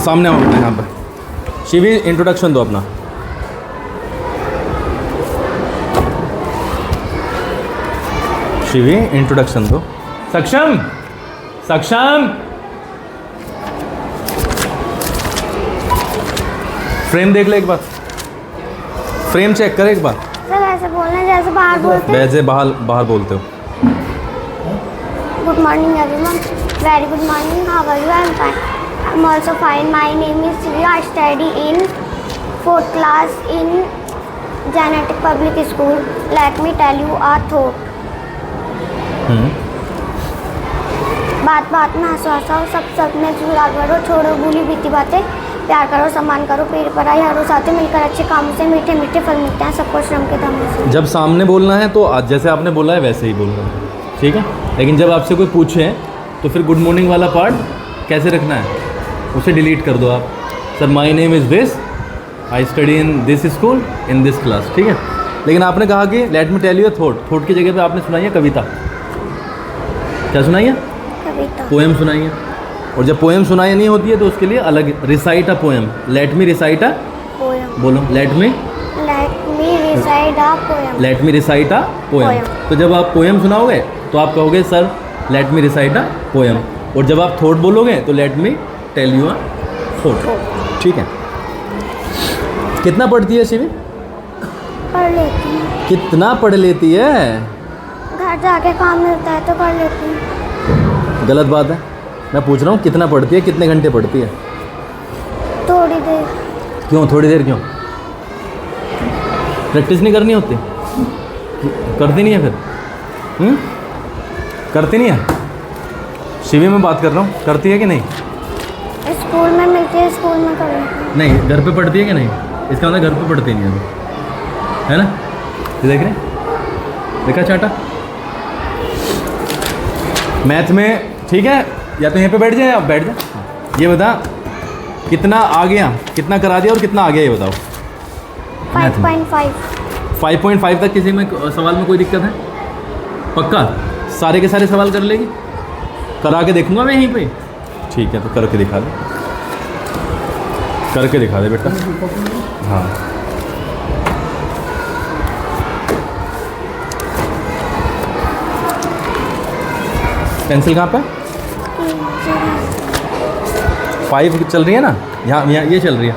सामने आओ अपने यहाँ पे। शिवी इंट्रोडक्शन दो अपना। शिवी इंट्रोडक्शन दो। सक्षम, सक्षम, फ्रेम देख ले एक बार, फ्रेम चेक कर एक बार। सर ऐसे बोलना जैसे बाहर बोलते हैं। वैसे बाहर बोलते हो। Good morning everyone, very good morning, how are you? I am fine, I am also fine, my name is Shivi, I study in 4th class in genetic public school, let me tell you a thought. बात बात में हंसो हंसाओ, सब में जुड़ा करो, छोड़ो भूली बीती बातें, प्यार करो, सम्मान करो, पेड़ पर आई हरो साथी, मिलकर अच्छे कामों से मीठे मीठे फल मिलते हैं, सबको श्रम के दामों से। जब सामने बोलना है तो आज जैसे आपने बोला है वैसे ही बोलना है, ठीक है। लेकिन जब आपसे कोई पूछे तो फिर गुड मॉर्निंग वाला पार्ट कैसे रखना है, उसे डिलीट कर दो आप। Sir my name is this, I study in this school in this class, ठीक है। लेकिन आपने कहा कि let me tell you a thought, thought की जगह पे आपने सुनाई है कविता। क्या सुनाई है? कविता। पोएम सुनाई है। और जब पोएम सुनाई नहीं होती है तो उसके लिए अलग recite a poem. Let me recite a poem. बोलो, let me recite a poem. Let me recite a poem. तो जब आप पोएम सुनाओगे तो आप कहोगे sir let me recite a poem, और जब आप थॉट बोलोगे तो let me tell you a thought, ठीक है। कितना पढ़ती है शिवी? पढ़ लेती हूँ। कितना पढ़ लेती है? घर जाके काम मिलता है तो कर लेती हूँ। गलत बात है। मैं पूछ रहा हूँ कितना पढ़ती है, कितने घंटे पढ़ती है? थोड़ी देर। क्यों थोड़ी देर क्यों? प्रैक्टिस नहीं करनी होती? करती नहीं है फिर? करती नहीं है? शिवी में बात कर रहा हूँ, करती है कि नहीं? स्कूल में मिलती है, स्कूल में कर लेती हूँ। नहीं, घर पे पढ़ती है कि नहीं? इसका मतलब घर पे पढ़ती नहीं है अभी, है ना? ये देख रहे, देखा चाटा। मैथ में ठीक है, या तो यहीं पे बैठ जाए या बैठ जाए। ये बता कितना आ गया, कितना करा दिया और कितना आ गया ये बताओ। 5.5। 5.5 तक किसी में सवाल में कोई दिक्कत है? पक्का सारे के सारे सवाल कर लेगी? करा के देखूंगा मैं यहीं पे। ठीक है, तो करके दिखा दे, करके दिखा दे बेटा। हाँ, पेंसिल कहाँ पे? 5 चल रही है ना, यहाँ ये चल रही है।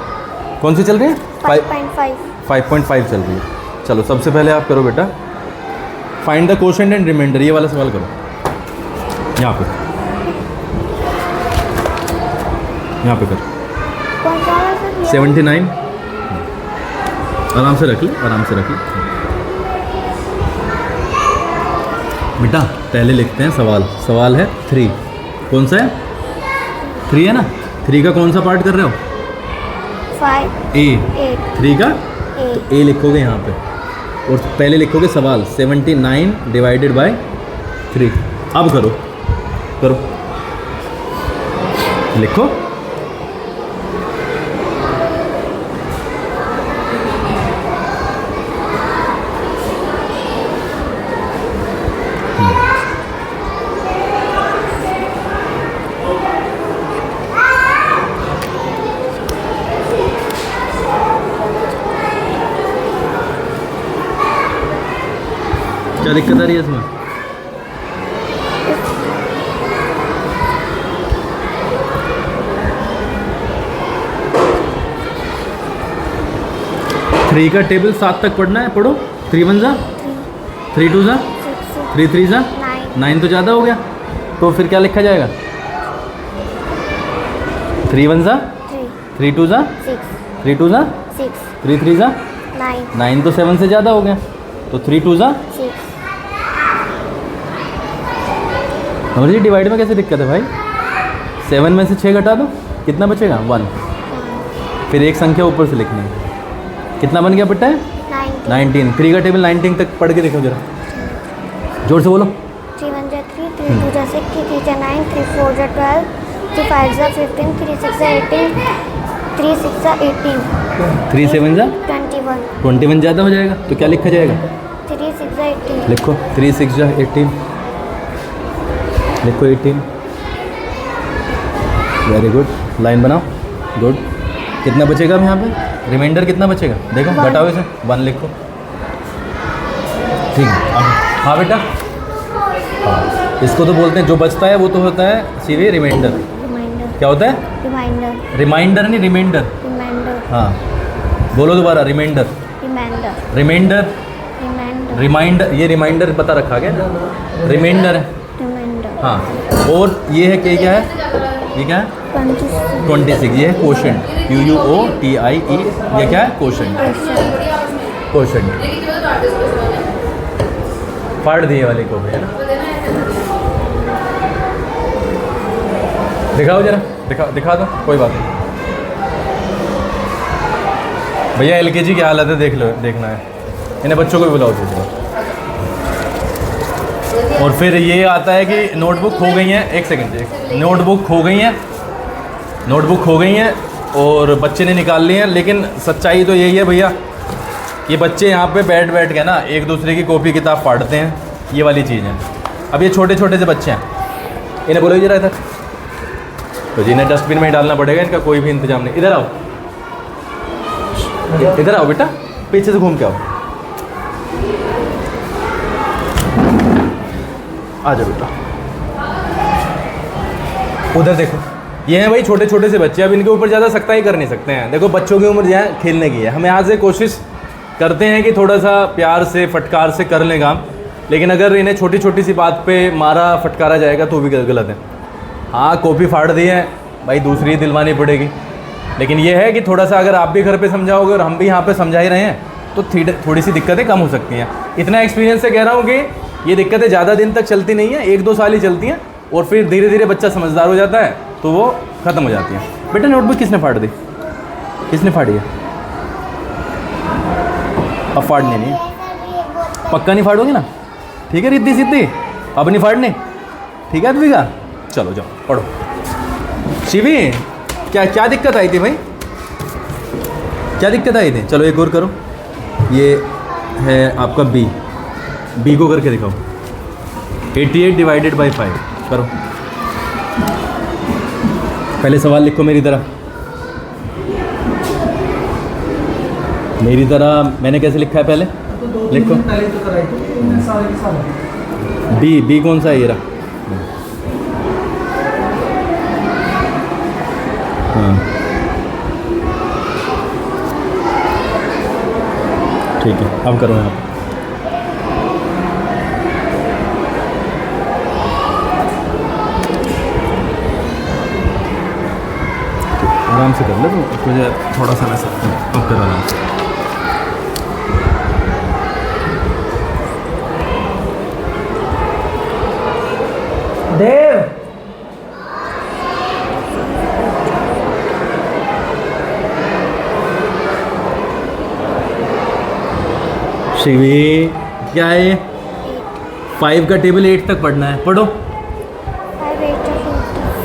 कौन सी चल रही है? 5.5। 5.5 चल रही है। चलो सबसे पहले आप करो बेटा, find the quotient and remainder, ये वाला सवाल करो। यहाँ पे, यहाँ पे कर। कौन सा वाला सर? 79। आराम से रख ले, आराम से रख ले बेटा। पहले लिखते हैं सवाल। सवाल है 3। कौन सा है? 3 है ना? 3 का कौन सा पार्ट कर रहे हो? 5 ए। 8 3 का तो ए लिखोगे यहाँ पे, और पहले लिखोगे सवाल 79 डिवाइडेड बाय 3। अब करो, करो, लिखो। क्या दिक्कत आ रही है इसमें? थ्री का टेबल 7 तक पढ़ना है, पढ़ो। 3 1 जा, 3 2 जा, 3 3 जा, 9 तो ज़्यादा हो गया, तो फिर क्या लिखा जाएगा? 3 1 जा, 3 2 जा, 3 2 जा, 3 3 जा, 9 तो 7 से ज़्यादा हो गया, तो 3 2 जा। समझ ली डिवाइड में कैसे दिक्कत है भाई? 7 में से 6 घटा दो, कितना बचेगा? 1। फिर एक संख्या ऊपर से लिखनी है। कितना बन गया बेटा? 19। 3 का टेबल 19 तक पढ़ के देखो जरा, जोर से बोलो। 3 1 जा 3, 3 2 जा 6, 3 3 जा 9, 3 4 जा 12, 3 5 जा 15, 3 6 जा 18, 3 6 जा 18, 3 7 जा 21, 21 ज़्यादा हो जाएगा, तो क्या लिखा जाएगा? 3 6 जा 18। लिखो 3 6 जा 18, लिखो 18। वेरी गुड, लाइन बनाओ। गुड। कितना बचेगा अब यहाँ पे? रिमाइंडर कितना बचेगा देखो, One. घटाओ इसे, 1 लिखो। ठीक है अब हाँ बेटा, हाँ इसको तो बोलते हैं जो बचता है वो तो होता है सीधे रिमाइंडर। रिमाइंडर, क्या होता है? रिमाइंडर, रिमाइंडर नहीं, रिमाइंडर। रिमाइंडर, हाँ बोलो दोबारा, remainder, remainder, remainder, remainder, remainder. ये रिमाइंडर पता रखा गया, रिमाइंडर है। रिमाइंडर। हाँ और ये है क्या, क्या है ये, क्या है? 26। ये है क्वोशंट, QUOTIE। ये क्या है? क्वोशंट। क्वोशंट फाड़ दिए वाले को भी है ना। दिखाओ जरा, दिखा दो, कोई बात नहीं। भैया LKG की हालत है, देख लो, देखना है इन्हें, बच्चों को भी बुलाओ दीजिए। और फिर ये आता है कि नोटबुक खो गई है, एक सेकंड, नोटबुक खो गई है, नोटबुक खो गई है और बच्चे ने निकाल ली है। लेकिन सच्चाई तो यही है भैया, ये बच्चे यहाँ पे बैठ के ना एक दूसरे की कॉपी किताब फाड़ते हैं, ये वाली चीज़ है। अब ये छोटे छोटे से बच्चे हैं, इन्हें बोलो जरा इधर, तो जिन्हें डस्टबिन में ही डालना पड़ेगा, इनका कोई भी इंतजाम नहीं। इधर आओ, इधर आओ बेटा, पीछे से घूम के आओ, आ जाओ बेटा। उधर देखो, ये हैं भाई छोटे छोटे से बच्चे, अब इनके ऊपर ज़्यादा सख्ताई कर नहीं सकते हैं। देखो बच्चों की उम्र जो है खेलने की है, हम यहाँ से कोशिश करते हैं कि थोड़ा सा प्यार से फटकार से कर लें काम, लेकिन अगर इन्हें छोटी छोटी सी बात पे मारा फटकारा जाएगा तो भी गलत है। हाँ कॉपी फाड़ दी है भाई, दूसरी दिलवानी पड़ेगी। लेकिन ये है कि थोड़ा सा अगर आप भी घर पे समझाओगे और हम भी यहाँ पे समझा ही रहे हैं तो थोड़ी सी दिक्कतें कम हो सकती हैं। इतना एक्सपीरियंस से कह रहा हूँ कि ये दिक्कतें ज़्यादा दिन तक चलती नहीं हैं, 1-2 साल ही चलती हैं और फिर धीरे धीरे बच्चा समझदार हो जाता है तो वो ख़त्म हो जाती है। बेटा नोटबुक किसने फाड़ दी? किसने फाड़ी है? अब फाड़नी नहीं है, पक्का नहीं फाड़ोगे ना? ठीक है रिद्धि सिद्धि, अब नहीं फाड़नी, ठीक है द्विका? चलो जाओ पढ़ो। शिवी क्या क्या दिक्कत आई थी भाई, क्या दिक्कत आई थी? चलो एक और करो, ये है आपका बी को करके दिखाओ। 88 डिवाइडेड बाई 5 करो। पहले सवाल लिखो मेरी तरह, मेरी तरह मैंने कैसे लिखा है पहले लिखो। बी कौन सा है ये रहा? हाँ ठीक है, अब करो आप। आराम से कर ले, तो तुझे थोड़ा सा ऐसा अब कर आराम से। देव शिवी क्या है? 5 का टेबल 8 तक पढ़ना है, पढ़ो।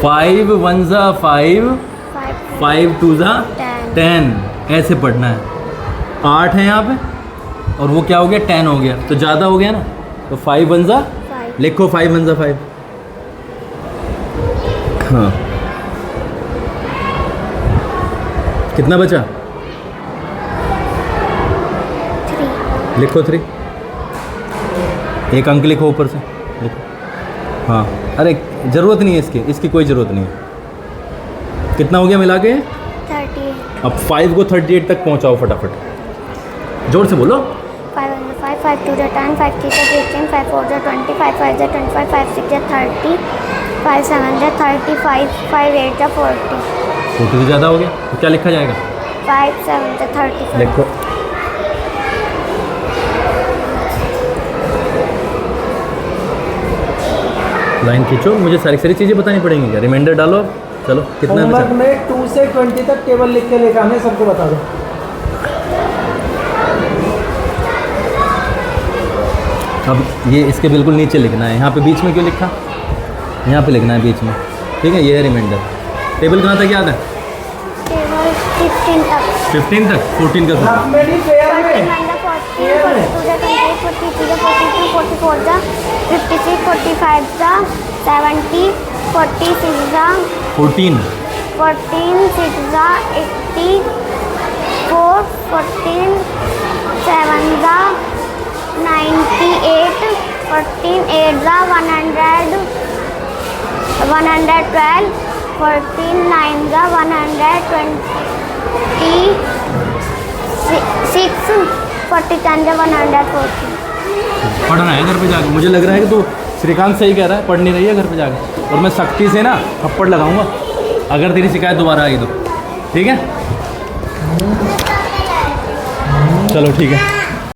5 1 ज़ा 5, 5 2 ज़ा 10, ऐसे पढ़ना है। 8 है यहाँ पे और वो क्या हो गया? 10 हो गया, तो ज़्यादा हो गया ना, तो 5 1 ज़ा लिखो, 5 1 ज़ा 5। हाँ कितना बचा? 3। लिखो 3, एक अंक लिखो ऊपर से, लिखो। हाँ अरे ज़रूरत नहीं है इसकी कोई ज़रूरत नहीं है। कितना हो गया मिला के? 38। अब 5 को 38 तक पहुंचाओ फटाफट, जोर से बोलो। 5 1 5 2 10 5 3 15 5 4 20 5 5 25 5 6 30 5 7 35 5 8 40। छोटे से ज़्यादा हो गया तो क्या लिखा जाएगा? 5 7 35। लिखो। लाइन खींचो, मुझे सारी चीज़ें बतानी पड़ेंगी क्या? रिमाइंडर डालो, चलो कितना होमवर्क बचा? में 2 से 20 तक टेबल लिख के लेकर आने, सबको बता दो। अब ये इसके बिल्कुल नीचे लिखना है, यहाँ पे बीच में क्यों लिखा? यहाँ पे लिखना है बीच में, ठीक है? ये है रिमाइंडर। टेबल कहाँ तक याद है? टेबल 15 तक। 15 तक, 14 का हाफ में नहीं, पेयर में। 41 42 43 44 44 56 45 70 46 14 14 6 जा 80, 4 14 7 जा 98, 14 8 जा 100, 112, 14 9 जा 120, 6 40 10 जा 140। पढ़ना है घर पे जाकर। मुझे लग रहा है कि तू श्रीकांत सही कह रहा है, पढ़ नहीं रही है घर पे जाकर। और मैं सख्ती से ना थप्पड़ लगाऊंगा अगर तेरी शिकायत दोबारा आई तो, ठीक है? चलो ठीक है।